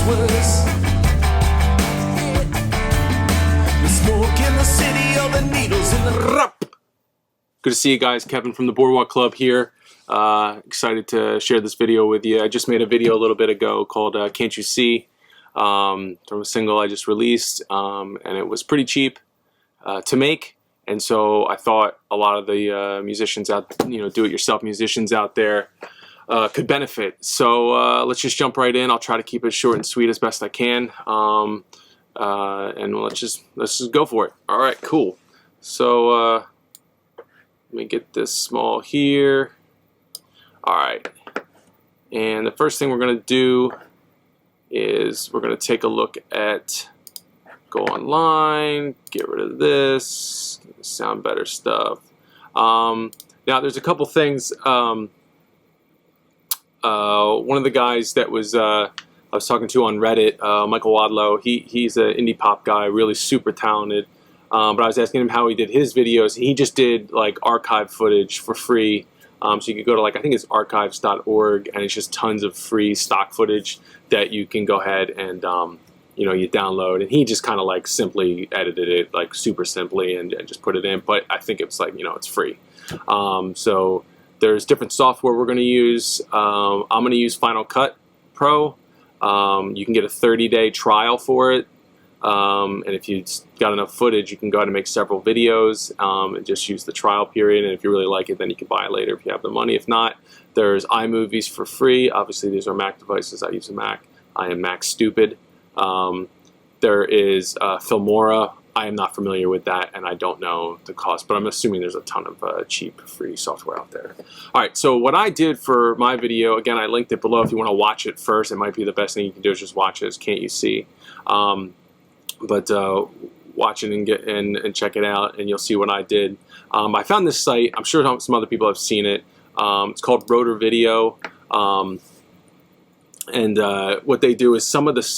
worse. The smoke in the city, all the needles in the... Good to see you guys. Kevin from the Boardwalk Club here. Excited to share this video with you. I just made a video a little bit ago called Can't You See? From a single I just released, and it was pretty cheap to make. And so I thought a lot of the musicians out, do-it-yourself musicians out there could benefit. So let's just jump right in. I'll try to keep it short and sweet as best I can, and let's just go for it. All right, cool. So let me get this small here. All right, and the first thing we're gonna do is we're gonna take a look at. Go online, get rid of this, sound better stuff. Now there's a couple things. One of the guys that was I was talking to on Reddit, Michael Wadlow, he's an indie pop guy, really super talented. But I was asking him how he did his videos. He just did like archive footage for free. So you could go to I think it's archives.org, and it's just tons of free stock footage that you can go ahead and you download, and he just kind of like simply edited it like super simply and just put it in. But I think it's like, it's free. So there's different software we're going to use. I'm going to use Final Cut Pro. You can get a 30-day trial for it. And if you've got enough footage, you can go ahead and make several videos and just use the trial period. And if you really like it, then you can buy it later if you have the money. If not, there's iMovies for free. Obviously, these are Mac devices. I use a Mac. I am Mac stupid. There is Filmora. I am not familiar with that, and I don't know the cost, but I'm assuming there's a ton of cheap free software out there. All right, so what I did for my video, again, I linked it below if you want to watch it first. It might be the best thing you can do is just watch it. Can't you see? But watch it and check it out, and you'll see what I did. I found this site. I'm sure some other people have seen it. It's called Rotor Video. And what they do is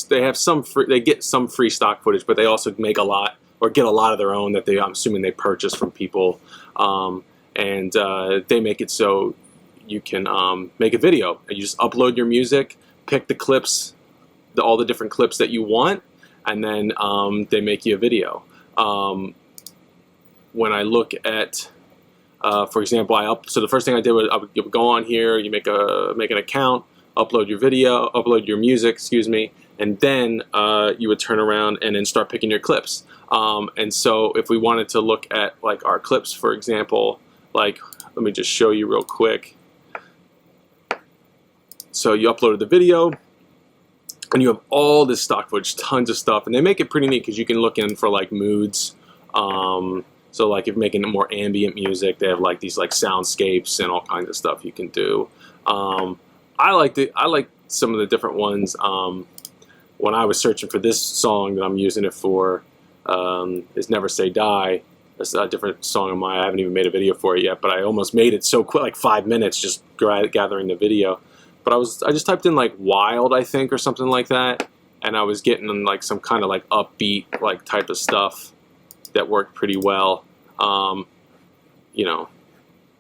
they get some free stock footage, but they also make a lot or get a lot of their own that I'm assuming they purchase from people, and they make it so you can make a video. And you just upload your music, pick the clips, all the different clips that you want, and then they make you a video. When I look at for example, so the first thing I did was I would go on here, you make an account, upload your video, upload your music, excuse me, and then you would turn around and then start picking your clips. And so if we wanted to look at like our clips, for example, like let me just show you real quick. So you uploaded the video, and you have all this stock footage, tons of stuff, and they make it pretty neat because you can look in for like moods. So like if you're making more ambient music, they have like these like soundscapes and all kinds of stuff you can do. I like some of the different ones. When I was searching for this song that I'm using it for, is Never Say Die. That's a different song of mine. I haven't even made a video for it yet, but I almost made it so quick, like 5 minutes, just gathering the video. But I just typed in like wild, I think, or something like that, and I was getting like some kind of like upbeat like type of stuff that worked pretty well.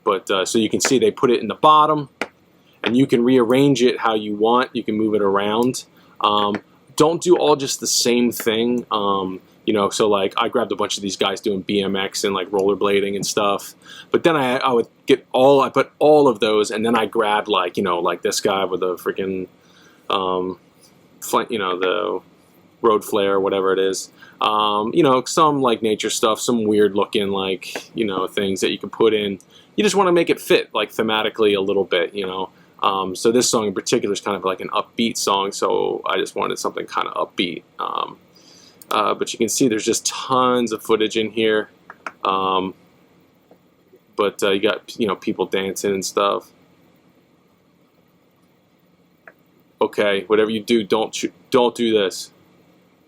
But so you can see they put it in the bottom, and you can rearrange it how you want. You can move it around. Don't do all just the same thing. So like I grabbed a bunch of these guys doing BMX and like rollerblading and stuff. But then I put all of those, and then I grabbed like this guy with a freaking the road flare, whatever it is. Some like nature stuff, some weird looking like things that you can put in. You just want to make it fit like thematically a little bit, So this song in particular is kind of like an upbeat song, so I just wanted something kind of upbeat. But you can see there's just tons of footage in here. But you got people dancing and stuff. Okay, whatever you do, don't do this.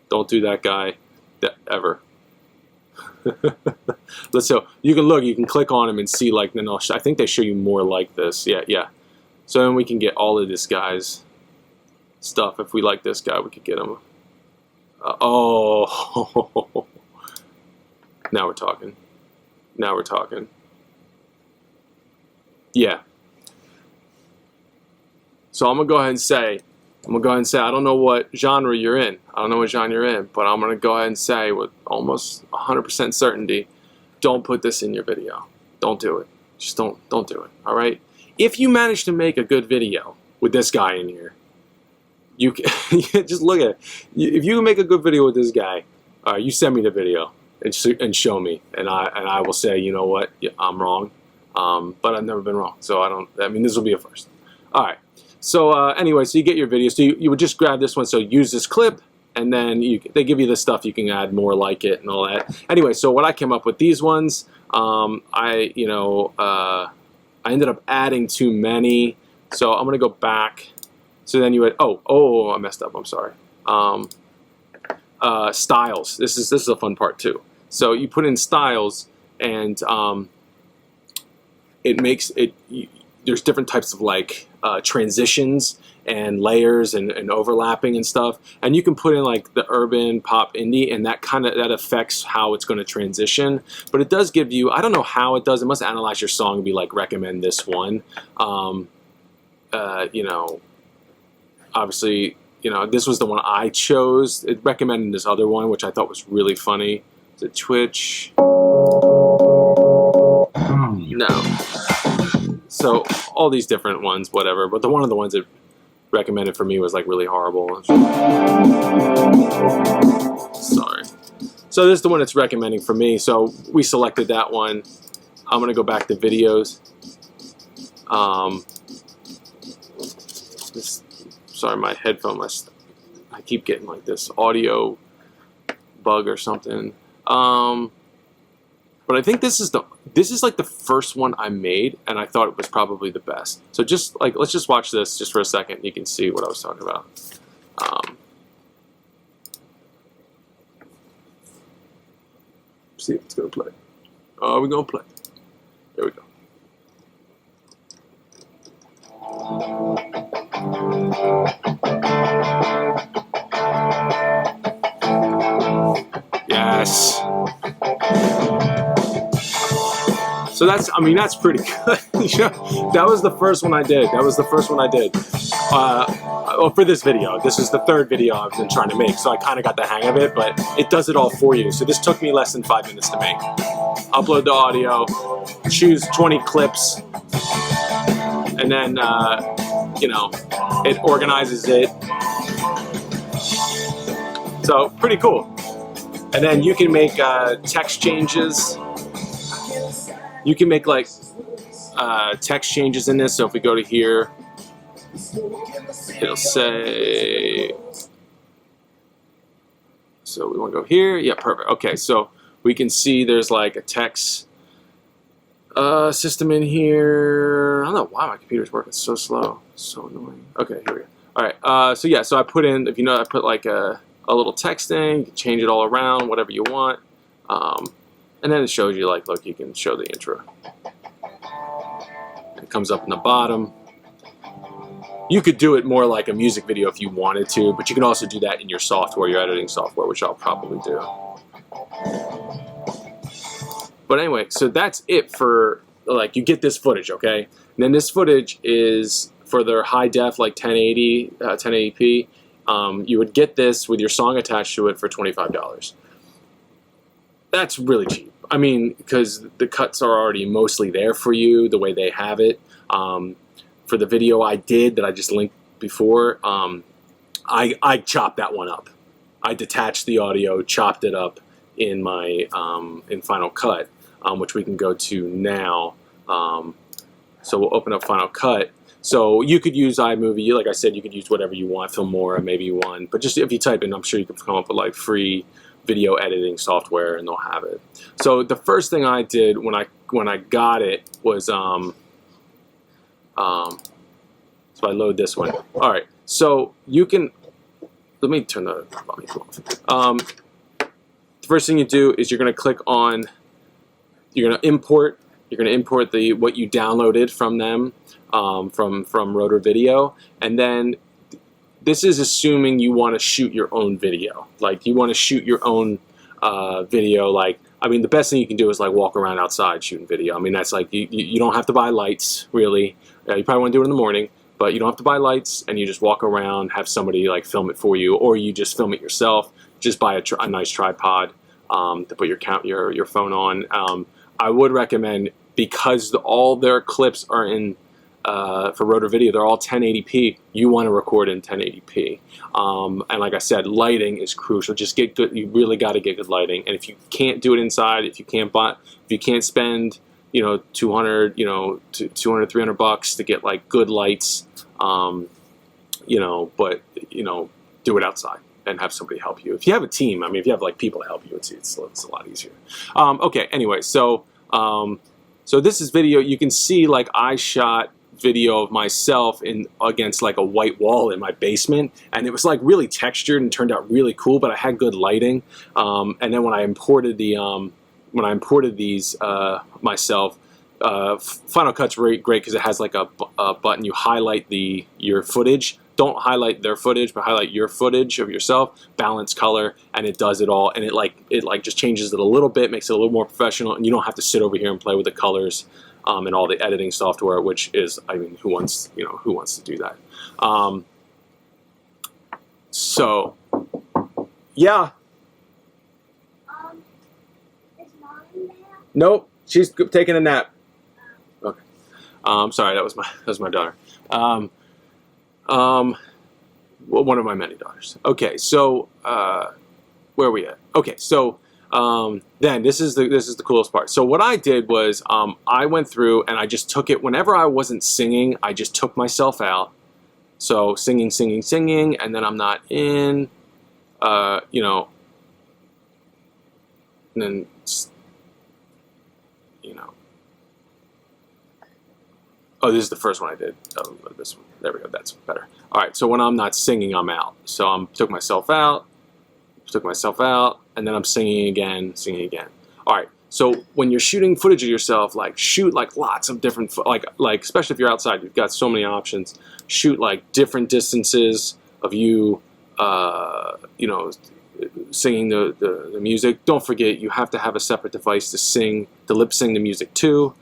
Don't do that guy ever. So you can click on him and see like I think they show you more like this. Yeah. So then we can get all of this guy's stuff. If we like this guy, we could get him. Oh, now we're talking. Yeah. So I'm gonna go ahead and say I'm gonna go ahead and say I don't know what genre you're in. I don't know what genre you're in, but I'm gonna go ahead and say with almost 100% certainty, don't put this in your video. Don't do it. Just don't do it. All right. If you manage to make a good video with this guy in here, you can just look at it. If you can make a good video with this guy, you send me the video and show me, and I will say, you know what, yeah, I'm wrong, but I've never been wrong, so I mean, this will be a first. All right. So anyway, so you get your video. So you would just grab this one. So use this clip, and then they give you the stuff you can add more like it and all that. Anyway, so what I came up with these ones, I ended up adding too many. So I'm gonna go back. So then you would I messed up. I'm sorry. Styles. This is a fun part too. So you put in styles, and it makes it. There's different types of like transitions and layers and overlapping and stuff, and you can put in like the urban, pop, indie, and that affects how it's going to transition. But it does give you, I don't know how it does. It must analyze your song and be like, recommend this one. You know, obviously, you know, this was the one I chose. It recommended this other one, which I thought was really funny. Is it Twitch? No. So all these different ones, whatever. But one of the ones it recommended for me was like really horrible. Sorry. So this is the one it's recommending for me. So we selected that one. I'm gonna go back to videos. Sorry, my headphone. I keep getting like this audio bug or something. But I think this is like the first one I made, and I thought it was probably the best. So just like, let's just watch this just for a second. You can see what I was talking about. See if it's gonna play. Oh, we're gonna play. There we go. Yes. So that's pretty good. That was the first one I did. For this video. This is the third video I've been trying to make, so I kind of got the hang of it, but it does it all for you. So this took me less than 5 minutes to make. Upload the audio, choose 20 clips, and then, you know, it organizes it. So pretty cool. And then you can make text changes. You can make like text changes in this. So if we go to here, it'll say, so we want to go here. Yeah, perfect. Okay, so we can see there's like a text system in here. I don't know why my computer's working so slow. So annoying. Okay, here we go. All right, so yeah, so I put in, if you know, I put like a little text thing. You can change it all around, whatever you want. And then it shows you, like, look, you can show the intro. It comes up in the bottom. You could do it more like a music video if you wanted to, but you can also do that in your software, your editing software, which I'll probably do. But anyway, so that's it for, like, you get this footage, okay? And then this footage is for their high def, like 1080, 1080p. You would get this with your song attached to it for $25. That's really cheap. I mean, because the cuts are already mostly there for you, the way they have it. For the video I did that I just linked before, I chopped that one up. I detached the audio, chopped it up in my in Final Cut, which we can go to now. So we'll open up Final Cut. So you could use iMovie, like I said, you could use whatever you want, Filmora, maybe one. But just if you type in, I'm sure you can come up with like free video editing software, and they'll have it. So the first thing I did when I got it was so I load this one. All right, so you can, let me turn the volume off. The first thing you do is you're going to click on, you're going to import what you downloaded from them, from Rotor Video, and then this is assuming you want to shoot your own video. Like, you want to shoot your own video. Like, I mean, the best thing you can do is like walk around outside shooting video. I mean, that's like, you don't have to buy lights, really. You probably want to do it in the morning, But you don't have to buy lights, and you just walk around, have somebody like film it for you, or you just film it yourself. Just buy a nice tripod to put your phone on. I would recommend, because all their clips are in for Rotor Video, they're all 1080p. You want to record in 1080p, and like I said, lighting is crucial. Just get good. You really got to get good lighting. And if you can't do it inside, if you can't spend 200 to 200 300 bucks to get like good lights, but do it outside and have somebody help you. If you have a team, I mean, if you have like people to help you, it's a lot easier. Okay, anyway, so this is video. You can see like I shot video of myself against like a white wall in my basement, and it was like really textured and turned out really cool, but I had good lighting. And then when I imported these myself, Final Cut's great because it has like a button. You highlight your footage. Don't highlight their footage, but highlight your footage of yourself, balance color, and it does it all. And it just changes it a little bit, makes it a little more professional, and you don't have to sit over here and play with the colors and all the editing software, which is, I mean, who wants to do that? So, yeah. Is Mom in there? Nope, she's taking a nap. Okay. Sorry, that was my daughter. Well, one of my many daughters. Okay, so where are we at? Okay, so then this is the coolest part. So what I did was I went through and I just took it whenever I wasn't singing. I just took myself out. So singing, and then I'm not in. And then oh, this is the first one I did. Oh, this one. There we go. That's better. All right. So when I'm not singing, I'm out. So I took myself out, and then I'm singing again. All right. So when you're shooting footage of yourself, like shoot like lots of different, like especially if you're outside, you've got so many options. Shoot like different distances of you, singing the music. Don't forget, you have to have a separate device to lip sing the music to.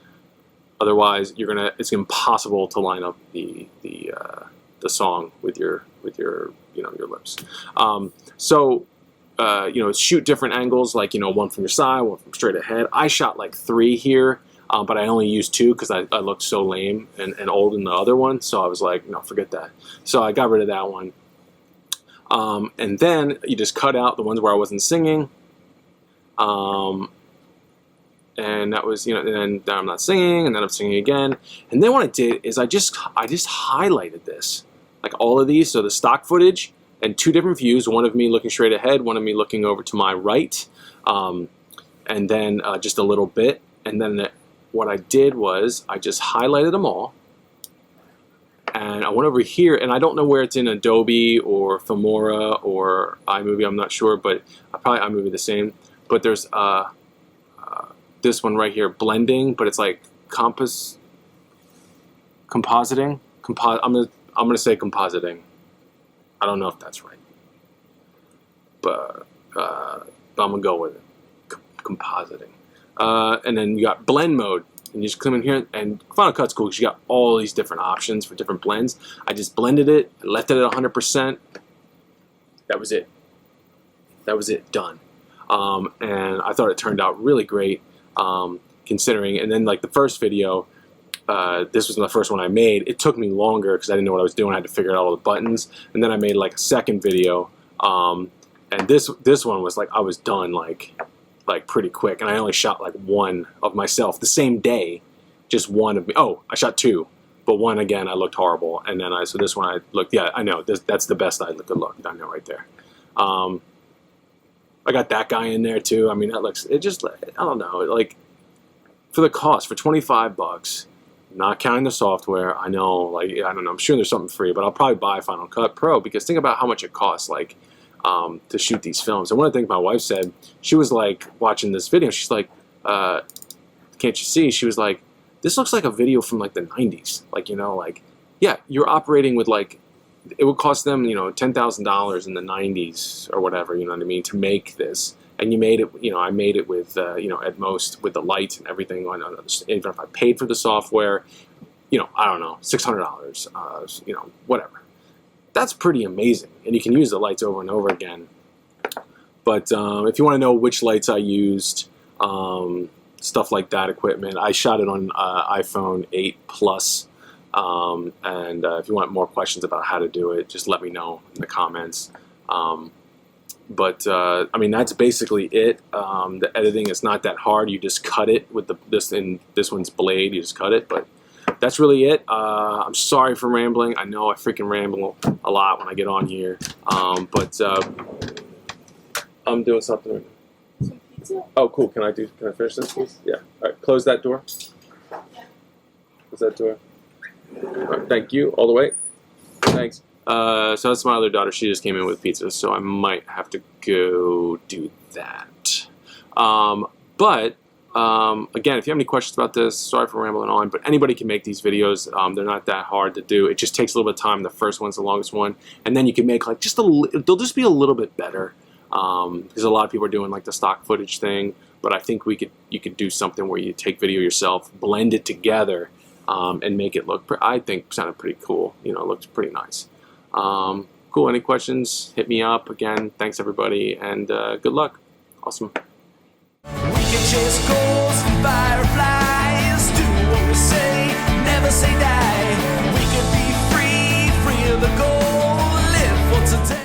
Otherwise, it's impossible to line up the song with your lips. Shoot different angles, like one from your side, one from straight ahead. I shot like 3 here, but I only used 2 because I looked so lame and old in the other one. So I was like, no, forget that. So I got rid of that one. And then you just cut out the ones where I wasn't singing. And that was, and then I'm not singing, and then I'm singing again. And then what I did is I just highlighted this, like all of these. So the stock footage and 2 different views, one of me looking straight ahead, one of me looking over to my right, and then just a little bit. And then what I did was I just highlighted them all. And I went over here, and I don't know where it's in Adobe or Filmora or iMovie, I'm not sure, but probably iMovie the same. But there's this one right here, blending, but it's like compositing. I'm gonna say compositing. I don't know if that's right, but I'm gonna go with it. Compositing. And then you got blend mode, and you just come in here, and Final Cut's cool because you got all these different options for different blends. I just blended it, left it at 100%. That was it. Done. And I thought it turned out really great. Considering, and then like the first video, this was the first one I made. It took me longer because I didn't know what I was doing. I had to figure out all the buttons, and then I made like a second video, and this one was like I was done like pretty quick, and I only shot like 1 of myself the same day, just 1 of me. Oh, I shot 2, but 1 again I looked horrible, and then so this one I looked. Yeah, I know that's the best I could look. I know right there. I got that guy in there too. I mean, that looks, I don't know, like for the cost, for 25 bucks, not counting the software. I know, like, I don't know, I'm sure there's something free, but I'll probably buy Final Cut Pro because think about how much it costs, like, to shoot these films. And one of the things my wife said, she was like watching this video, she's like, can't you see? She was like, this looks like a video from like the 90s. Like, like, yeah, you're operating with like, it would cost them, $10,000 in the 90s or whatever, you know what I mean, to make this. And you made it, I made it with, at most with the lights and everything on. Even if I paid for the software, you know, I don't know, $600, you know, whatever. That's pretty amazing, and you can use the lights over and over again. But if you want to know which lights I used, stuff like that, equipment, I shot it on iPhone 8 Plus. And if you want more questions about how to do it, just let me know in the comments. But I mean, that's basically it. The editing is not that hard. You just cut it with this one's blade. You just cut it, but that's really it. I'm sorry for rambling. I know I freaking ramble a lot when I get on here. But I'm doing something right now. Some pizza? Oh, cool. Can I finish this, please? Yeah. All right. Close that door. Close that door. All right, thank you. All the way. Thanks. So that's my other daughter. She just came in with pizza, so I might have to go do that. But again, if you have any questions about this, sorry for rambling on, but anybody can make these videos. They're not that hard to do. It just takes a little bit of time. The first one's the longest one, and then you can make like they'll just be a little bit better. Because a lot of people are doing like the stock footage thing, but I think you could do something where you take video yourself, blend it together, and make it look, I think, sounded pretty cool. You know, it looks pretty nice. Cool. Any questions? Hit me up. Again, thanks everybody, and good luck. Awesome. We can just go